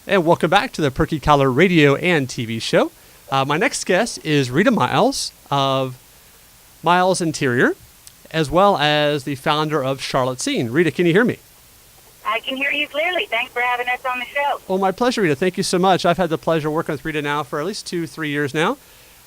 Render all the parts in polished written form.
And welcome back to the Perky Collar Radio and TV show. My next guest is Rita Miles of Miles Interior, as well as the founder of Charlotte Scene. Rita, can you hear me? I can hear you clearly. Thanks for having us on the show. Well, my pleasure, Rita. Thank you so much. I've had the pleasure working with Rita now for at least 2-3 years now.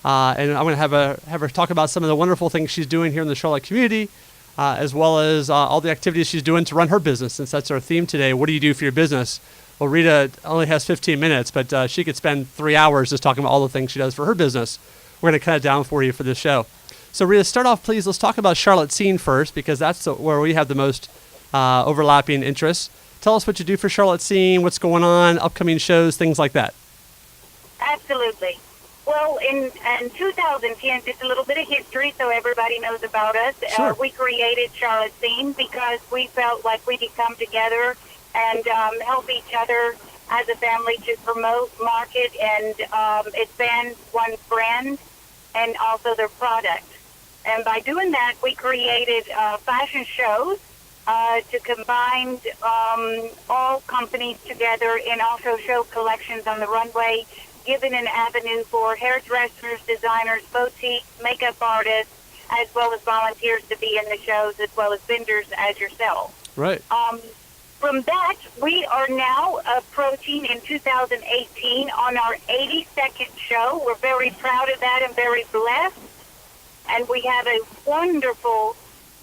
And I'm going to have her talk about some of the wonderful things she's doing here in the Charlotte community, as well as all the activities she's doing to run her business, since that's our theme today. What do you do for your business? Well, Rita only has 15 minutes, but she could spend 3 hours just talking about all the things she does for her business. We're going to cut it down for you for this show. So, Rita, start off, please. Let's talk about Charlotte Scene first, because that's where we have the most overlapping interests. Tell us what you do for Charlotte Scene, what's going on, upcoming shows, things like that. Absolutely. Well, in 2010, just a little bit of history so everybody knows about us. Sure. We created Charlotte Scene because we felt like we could come together and help each other as a family to promote, market, and expand one's brand and also their product. And by doing that, we created fashion shows to combine all companies together and also show collections on the runway, giving an avenue for hairdressers, designers, boutiques, makeup artists, as well as volunteers to be in the shows, as well as vendors as yourself. Right. From that, we are now approaching in 2018 on our 82nd show. We're very proud of that and very blessed. And we have a wonderful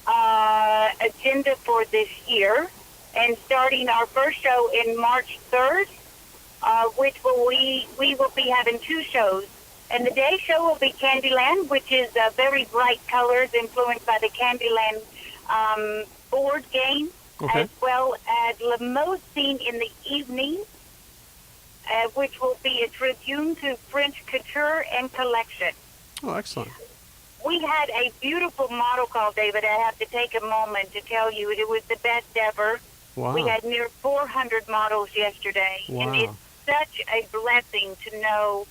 agenda for this year. And starting our first show in March 3rd, which we will be having 2 shows. And the day show will be Candyland, which is very bright colors influenced by the Candyland board game. Okay. As well as Limousine in the evening, which will be a tribute to French couture and collection. Oh, excellent. We had a beautiful model call, David. I have to take a moment to tell you it was the best ever. Wow. We had near 400 models yesterday. Wow. And it's such a blessing to know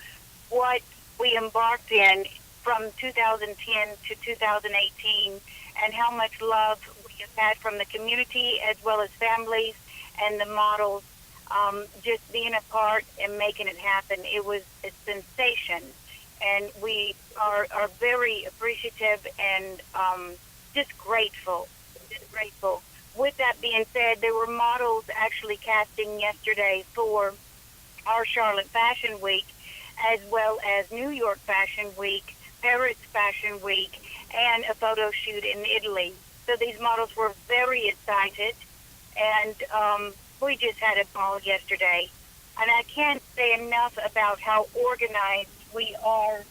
what we embarked in from 2010 to 2018 and how much love we have had from the community as well as families and the models just being a part and making it happen. It was a sensation, and we are very appreciative and just grateful. With that being said, there were models actually casting yesterday for our Charlotte Fashion Week, as well as New York Fashion Week, Paris Fashion Week, and a photo shoot in Italy. So these models were very excited, and we just had a ball yesterday. And I can't say enough about how organized we are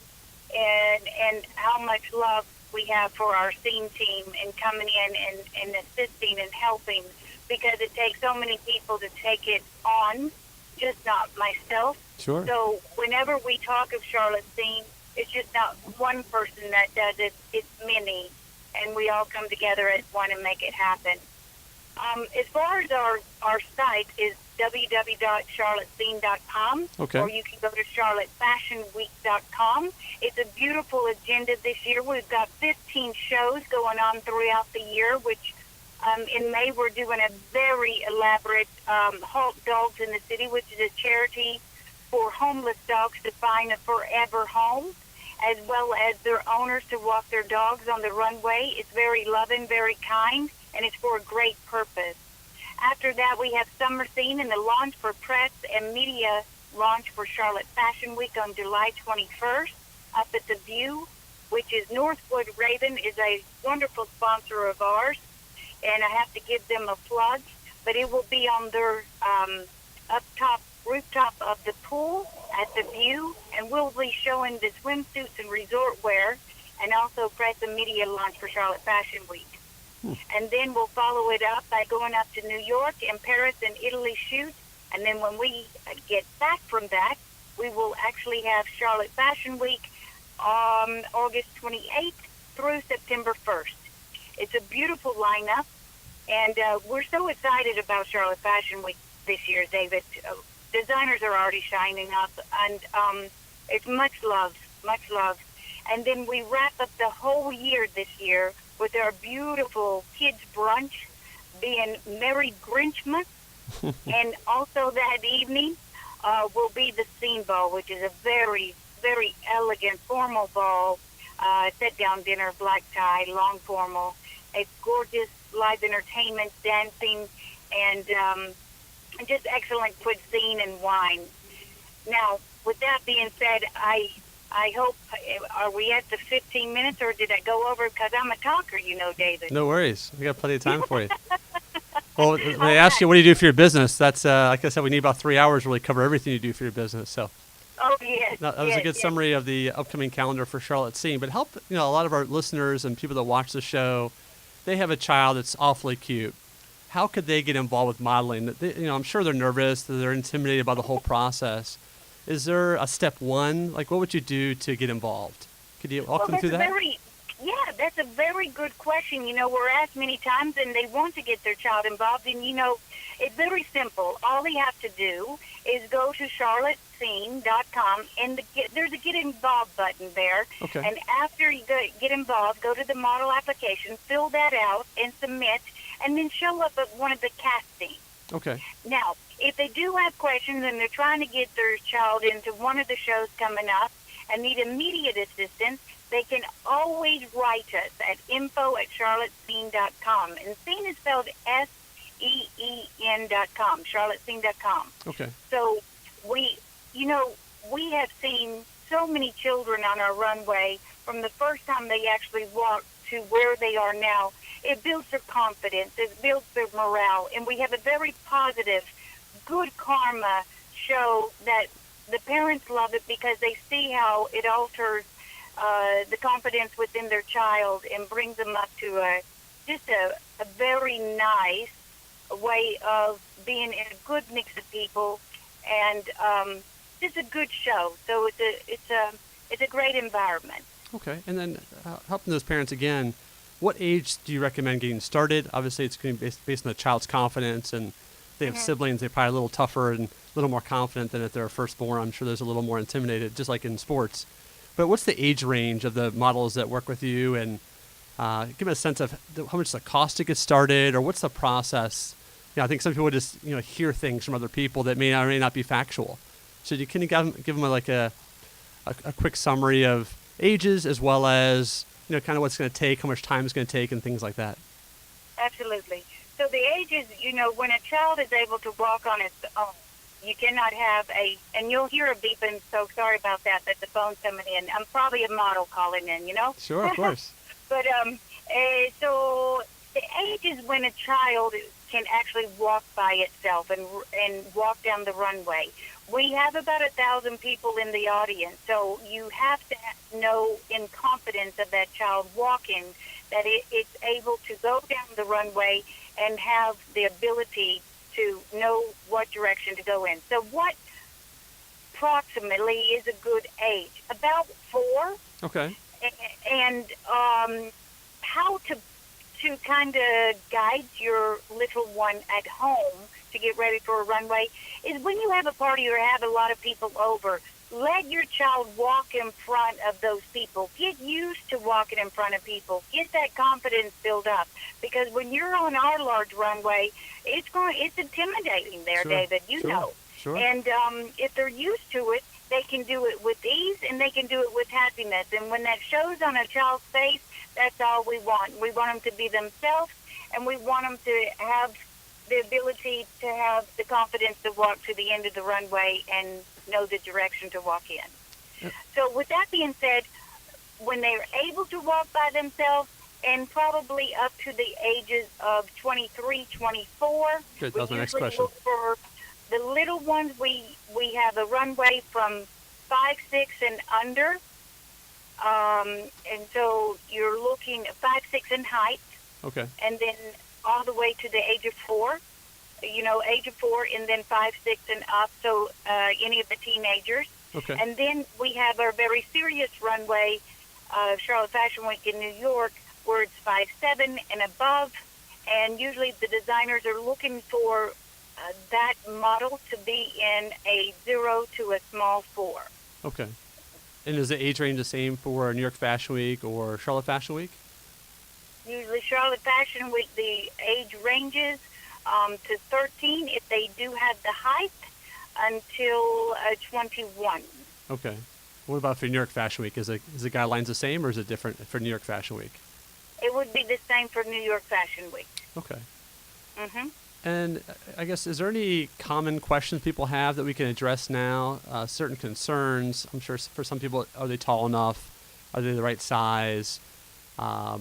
and how much love we have for our scene team and coming in and assisting and helping, because it takes so many people to take it on, just not myself. Sure. So whenever we talk of Charlotte Scene, it's just not one person that does it, it's many, and we all come together as one and make it happen. As far as our site is www.charlottescene.com, Okay. or you can go to charlottefashionweek.com. It's a beautiful agenda this year. We've got 15 shows going on throughout the year, which in May we're doing a very elaborate Halt Dogs in the City, which is a charity for homeless dogs to find a forever home, as well as their owners to walk their dogs on the runway. It's very loving, very kind, and it's for a great purpose. After that, we have Summer Scene and the launch for press and media launch for Charlotte Fashion Week on July 21st up at The View, which is Northwood Raven is a wonderful sponsor of ours, and I have to give them a plug, but it will be on their rooftop of the pool at The View, and we'll be showing the swimsuits and resort wear, and also press and media launch for Charlotte Fashion Week. And then we'll follow it up by going up to New York and Paris and Italy shoot. And then when we get back from that, we will actually have Charlotte Fashion Week on August 28th through September 1st. It's a beautiful lineup, and we're so excited about Charlotte Fashion Week this year, David. Designers are already shining up, and it's much love, much love. And then we wrap up the whole year this year with our beautiful kids brunch being Merry Grinchmas. And also that evening, will be the scene ball, which is a very, very elegant formal ball, sit-down dinner, black tie, long formal, a gorgeous live entertainment, dancing, and just excellent cuisine and wine. Now, with that being said, I hope, are we at the 15 minutes, or did I go over? Because I'm a talker, David. No worries. We got plenty of time for you. Well, when All I ask you, right. what do you do for your business? That's, like I said, we need about 3 hours to really cover everything you do for your business. So Oh, yes. that was a yes, good yes. summary of the upcoming calendar for Charlotte Scene. But help, a lot of our listeners and people that watch the show, they have a child that's awfully cute. How could they get involved with modeling? I'm sure they're nervous, that they're intimidated by the whole process. Is there a step one? Like, what would you do to get involved? Could you walk them through that? That's a very good question. We're asked many times, and they want to get their child involved. And, it's very simple. All they have to do is go to charlottescene.com, and there's a Get Involved button there. Okay. And after you get involved, go to the model application, fill that out, and submit, and then show up at one of the castings. Okay. Now, if they do have questions and they're trying to get their child into one of the shows coming up and need immediate assistance, they can always write us at info@charlottescene.com. And scene is spelled SEEN.com, charlottescene.com. Okay. So we have seen so many children on our runway from the first time they actually walked to where they are now. It builds their confidence. It builds their morale. And we have a very positive, good karma show that the parents love it because they see how it alters the confidence within their child and brings them up to just a very nice way of being in a good mix of people, and just a good show. So it's a great environment. Okay. And then helping those parents again, what age do you recommend getting started? Obviously, it's going to be based on the child's confidence, and they have siblings. They're probably a little tougher and a little more confident than if they're firstborn. I'm sure there's a little more intimidated, just like in sports. But what's the age range of the models that work with you? And give me a sense of how much the cost to get started, or what's the process? I think some people just hear things from other people that may or may not be factual. So you can give them a quick summary of ages, as well as kind of what's going to take, how much time it's going to take, and things like that. Absolutely. So the age is, when a child is able to walk on its own, you cannot have and you'll hear a beeping, so sorry about that the phone's coming in. I'm probably a model calling in, Sure, of course. But so the age is when a child can actually walk by itself and walk down the runway. We have about 1,000 people in the audience, so you have to know in confidence of that child walking that it's able to go down the runway and have the ability to know what direction to go in. So what approximately is a good age? About 4. Okay. And how to kind of guide your little one at home to get ready for a runway is when you have a party or have a lot of people over, let your child walk in front of those people. Get used to walking in front of people. Get that confidence built up. Because when you're on our large runway, it's intimidating there, Sure. David. You Sure. know. Sure. And if they're used to it, they can do it with ease and they can do it with happiness. And when that shows on a child's face, that's all we want. We want them to be themselves, and we want them to have the ability to have the confidence to walk to the end of the runway and know the direction to walk in. Yep. So with that being said, when they're able to walk by themselves, and probably up to the ages of 23, 24, Good. That was my next usually question. look for the little ones. We have a runway from 5, 6, and under. And so you're looking at 5, 6 in height, Okay. and then all the way to the age of 4, age of 4, and then 5, 6, and up, so any of the teenagers. Okay. And then we have our very serious runway, Charlotte Fashion Week in New York, where it's 5, 7 and above, and usually the designers are looking for that model to be in a 0 to a small 4. Okay. And is the age range the same for New York Fashion Week or Charlotte Fashion Week? Usually Charlotte Fashion Week, the age ranges to 13 if they do have the height. until 21. Okay. What about for New York Fashion Week? Is the guidelines the same, or is it different for New York Fashion Week? It would be the same for New York Fashion Week. Okay. Mm-hmm. And I guess, is there any common questions people have that we can address now? Certain concerns. I'm sure for some people, are they tall enough? Are they the right size? Are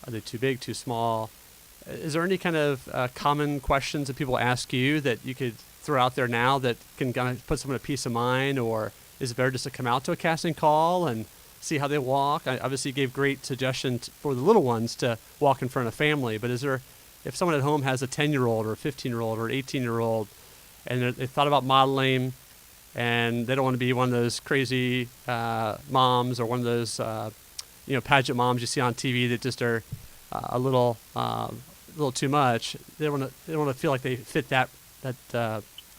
they too big, too small? Is there any kind of common questions that people ask you that you could throw out there now that can kind of put someone at peace of mind? Or is it better just to come out to a casting call and see how they walk? I obviously gave great suggestions for the little ones to walk in front of family, but is there, if someone at home has a 10-year-old or a 15-year-old or an 18-year-old and they thought about modeling and they don't want to be one of those crazy moms or one of those pageant moms you see on TV that just are a little too much. They don't want to feel like they fit that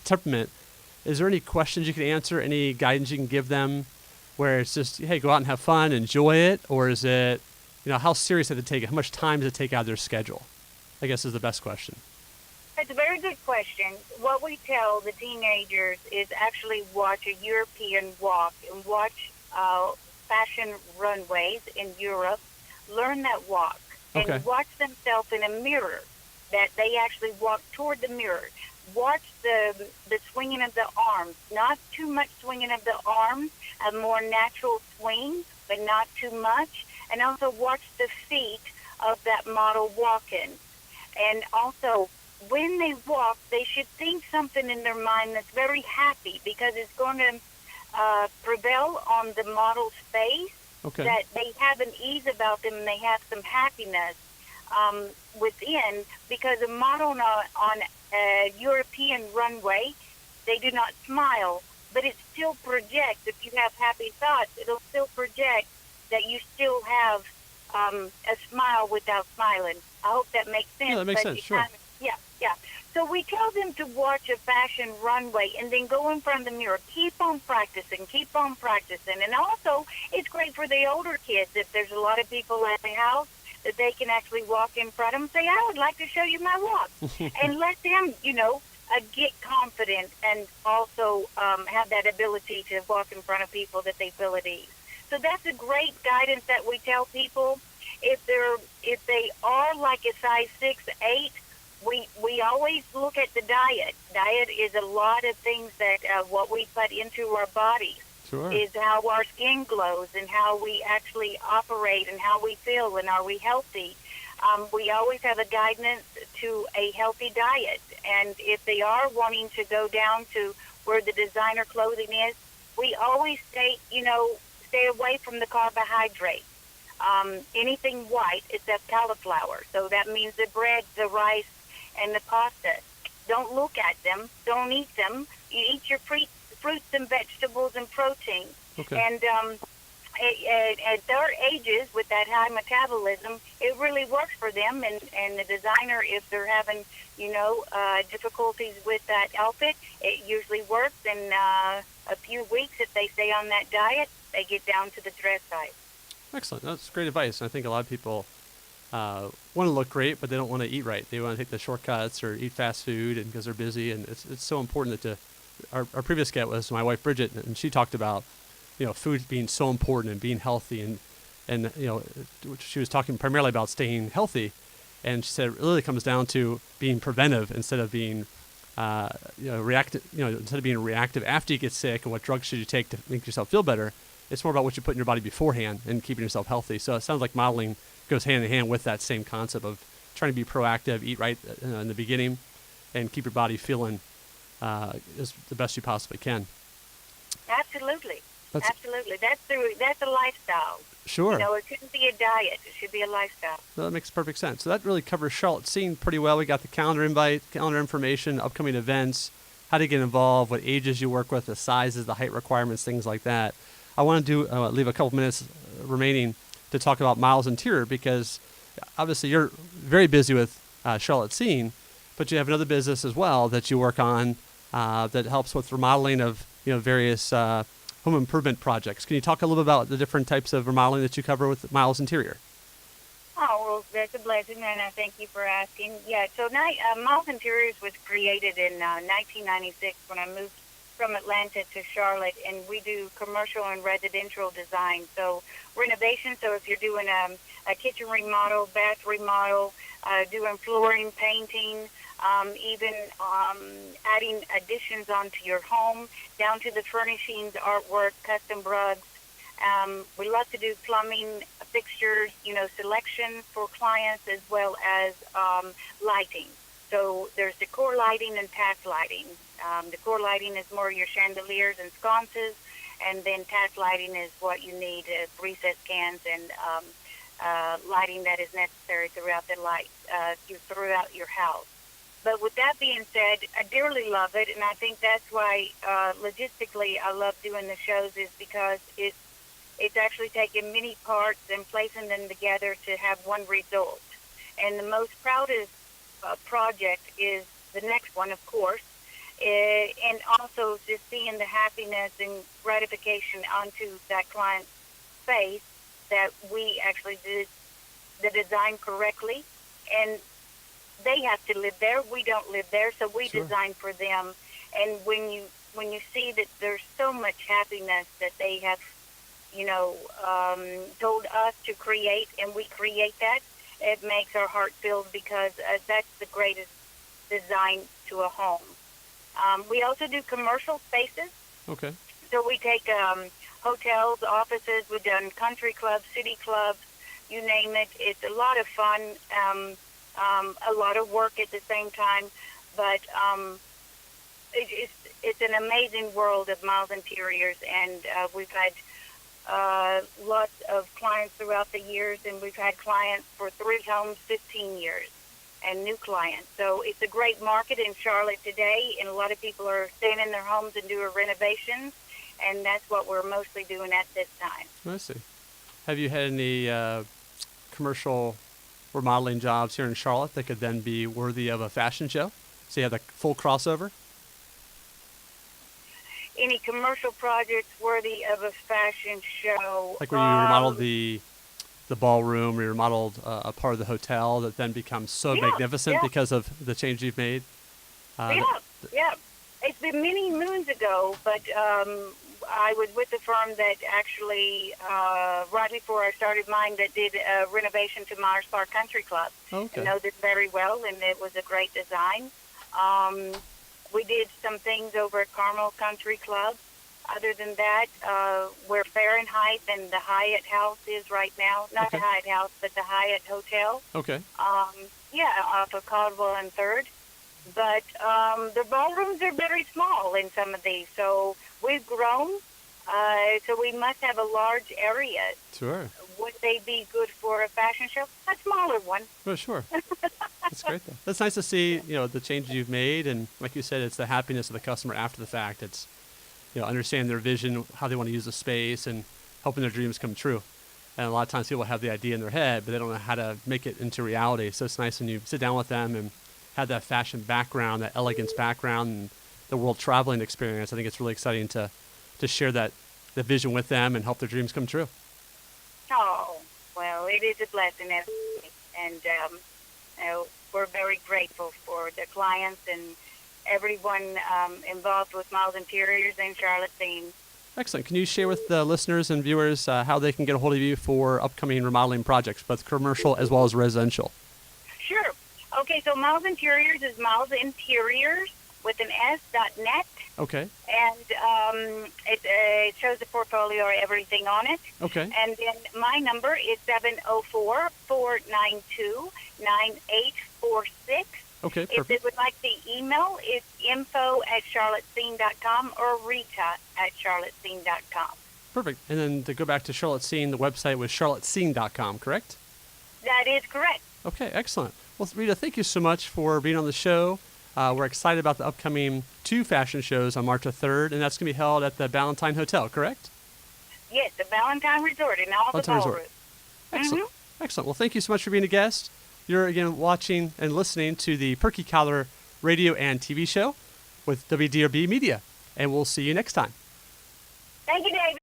temperament. Is there any questions you can answer? Any guidance you can give them, where it's just, hey, go out and have fun, enjoy it, or is it, how serious does it take? How much time does it take out of their schedule? I guess is the best question. It's a very good question. What we tell the teenagers is actually watch a European walk and watch fashion runways in Europe. Learn that walk and watch themselves in a mirror, that they actually walk toward the mirror. Watch the swinging of the arms, not too much swinging of the arms, a more natural swing, but not too much. And also watch the feet of that model walking. And also, when they walk, they should think something in their mind that's very happy, because it's going to prevail on the model's face, that they have an ease about them and they have some happiness within, because a model on a European runway, they do not smile, but it still projects. If you have happy thoughts, it'll still project that you still have a smile without smiling. I hope that makes sense. Yeah, that makes sense, sure. Yeah. So we tell them to watch a fashion runway and then go in front of the mirror. Keep on practicing. And also, it's great for the older kids if there's a lot of people at the house that they can actually walk in front of them and say, I would like to show you my walk. And let them, get confident and also have that ability to walk in front of people that they feel at ease. So that's a great guidance that we tell people. If they are like a size 6, 8, we always look at the diet. Diet is a lot of things that what we put into our bodies. Sure. Is how our skin glows and how we actually operate and how we feel and are we healthy. We always have a guidance to a healthy diet. And if they are wanting to go down to where the designer clothing is, we always stay away from the carbohydrates. Anything white except cauliflower. So that means the bread, the rice, and the pasta. Don't look at them. Don't eat them. You eat your fruits and vegetables and protein. Okay. And at their ages, with that high metabolism, it really works for them. And the designer, if they're having, difficulties with that outfit, it usually works. In a few weeks, if they stay on that diet, they get down to the dress size. Excellent. That's great advice. I think a lot of people want to look great, but they don't want to eat right. They want to take the shortcuts or eat fast food, and because they're busy. And it's so important that our previous guest was my wife Bridget, and she talked about food being so important and being healthy, and she was talking primarily about staying healthy, and she said it really comes down to being preventive instead of being reactive. Instead of being reactive after you get sick, and what drugs should you take to make yourself feel better. It's more about what you put in your body beforehand and keeping yourself healthy. So it sounds like modeling goes hand in hand with that same concept of trying to be proactive, eat right in the beginning, and keep your body feeling as the best you possibly can. Absolutely. That's a lifestyle. Sure. It shouldn't be a diet. It should be a lifestyle. No, that makes perfect sense. So that really covers Charlotte Scene pretty well. We got the calendar invite, calendar information, upcoming events, how to get involved, what ages you work with, the sizes, the height requirements, things like that. I want to leave a couple minutes remaining to talk about Miles Interior, because obviously you're very busy with Charlotte Scene, but you have another business as well that you work on that helps with remodeling of various home improvement projects. Can you talk a little bit about the different types of remodeling that you cover with Miles Interior? Oh, Well, that's a blessing, and I thank you for asking. Yeah, so Miles Interiors was created in 1996 when I moved from Atlanta to Charlotte, and we do commercial and residential design. So renovation, so if you're doing a kitchen remodel, bath remodel, doing flooring, painting, even adding additions onto your home, down to the furnishings, artwork, custom rugs. We love to do plumbing, fixtures, selection for clients, as well as lighting. So there's decor lighting and task lighting. Decor lighting is more your chandeliers and sconces, and then task lighting is what you need, recessed cans and lighting that is necessary throughout throughout your house. But with that being said, I dearly love it, and I think that's why logistically I love doing the shows, is because it's actually taking many parts and placing them together to have one result. And the most proudest project is the next one, of course, and also just seeing the happiness and gratification onto that client's face that we actually did the design correctly. And they have to live there. We don't live there, so we design for them. And when you see that there's so much happiness that they have, told us to create, and we create that, it makes our heart filled, because that's the greatest design to a home. We also do commercial spaces. Okay. So we take hotels, offices. We've done country clubs, city clubs, you name it. It's a lot of fun, a lot of work at the same time, but it's an amazing world of Miles Interiors, and we've had lots of clients throughout the years, and we've had clients for 3 homes, 15 years, and new clients. So it's a great market in Charlotte today, and a lot of people are staying in their homes and doing renovations, and that's what we're mostly doing at this time. I see. Have you had any commercial remodeling jobs here in Charlotte that could then be worthy of a fashion show? So you have the full crossover? Any commercial projects worthy of a fashion show? Like when you remodeled the ballroom, or you remodeled a part of the hotel that then becomes so magnificent because of the change you've made? Yeah. It's been many moons ago, but I was with the firm that actually, right before I started mine, that did a renovation to Myers Park Country Club. Okay. I know this very well, and it was a great design. We did some things over at Carmel Country Club. Other than that, where Fahrenheit and the Hyatt House is right now. Not the Hyatt House, but the Hyatt Hotel. Okay. Off of Caldwell and 3rd. But the ballrooms are very small in some of these. So we've grown, so we must have a large area. Sure. Would they be good for a fashion show? A smaller one. Well, sure. That's great, though. That's nice to see, the changes you've made. And like you said, it's the happiness of the customer after the fact. It's, understanding their vision, how they want to use the space, and helping their dreams come true. And a lot of times people have the idea in their head, but they don't know how to make it into reality. So it's nice when you sit down with them and have that fashion background, that elegance background, and the world traveling experience. I think it's really exciting to share the vision with them and help their dreams come true. Oh, well, it is a blessing, and we're very grateful for the clients and everyone involved with Miles Interiors and Charlotte Scene. Excellent. Can you share with the listeners and viewers how they can get a hold of you for upcoming remodeling projects, both commercial as well as residential? Sure. Okay, so Miles Interiors is Miles Interiors with an S.net. Okay. And it shows the portfolio or everything on it. Okay. And then my number is 704-492-9846. Okay, perfect. If they would like the email, it's info@charlottescene.com or rita@charlottescene.com. Perfect. And then to go back to Charlotte Scene, the website was charlottescene.com, correct? That is correct. Okay, excellent. Well, Rita, thank you so much for being on the show. We're excited about the upcoming 2 fashion shows on March 3rd, and that's going to be held at the Ballantine Hotel, correct? Yes, the Ballantine Resort in all the ballrooms. Excellent. Mm-hmm. Excellent. Well, thank you so much for being a guest. You're, again, watching and listening to the Perky Collar Radio and TV show with WDRB Media, and we'll see you next time. Thank you, David.